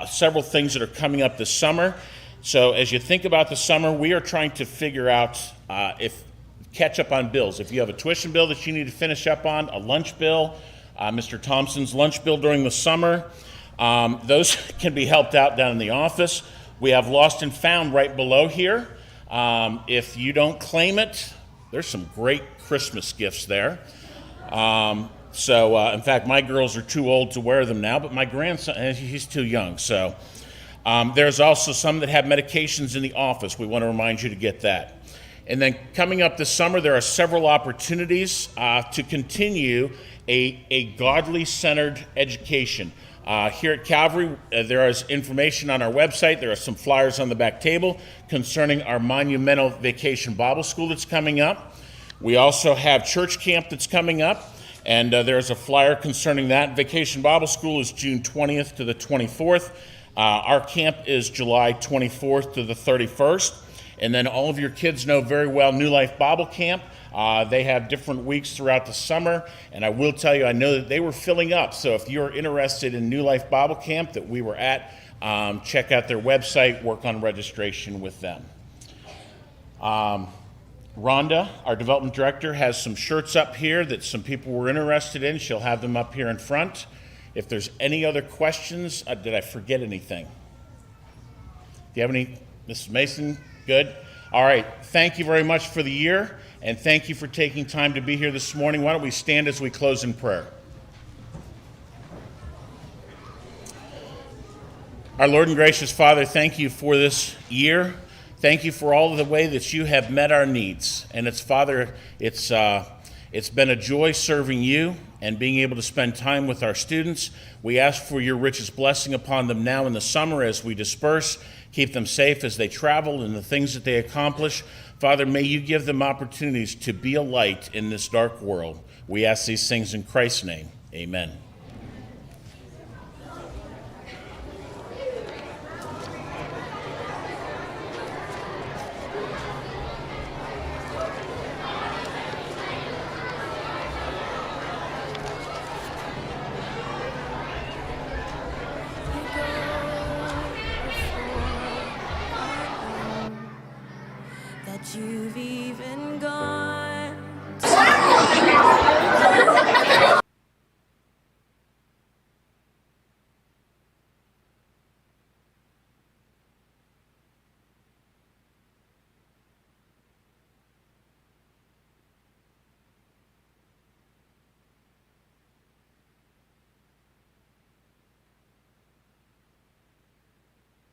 several things that are coming up this summer. So as you think about the summer, we are trying to figure out catch up on bills. If you have a tuition bill that you need to finish up on, a lunch bill, Mr. Thompson's lunch bill during the summer, those can be helped out down in the office. We have Lost and Found right below here. If you don't claim it, there's some great Christmas gifts there. In fact, my girls are too old to wear them now, but my grandson, he's too young. So there's also some that have medications in the office. We want to remind you to get that. And then coming up this summer, there are several opportunities to continue a godly-centered education. Here at Calvary, there is information on our website. There are some flyers on the back table concerning our monumental Vacation Bible School that's coming up. We also have church camp that's coming up. And there's a flyer concerning that. Vacation Bible School is June 20th to the 24th. Our camp is July 24th to the 31st. And then all of your kids know very well New Life Bible Camp. They have different weeks throughout the summer. And I will tell you, I know that they were filling up. So if you're interested in New Life Bible Camp that we were at, check out their website, work on registration with them. Rhonda, our development director, has some shirts up here that some people were interested in. She'll have them up here in front. If there's any other questions, did I forget anything? Do you have any, Mrs. Mason? Good. All right. Thank you very much for the year, and thank you for taking time to be here this morning. Why don't we stand as we close in prayer? Our Lord and gracious Father, thank you for this year. Thank you for all of the way that you have met our needs. And Father, it's been a joy serving you and being able to spend time with our students. We ask for your richest blessing upon them now in the summer as we disperse. Keep them safe as they travel and the things that they accomplish. Father, may you give them opportunities to be a light in this dark world. We ask these things in Christ's name. Amen.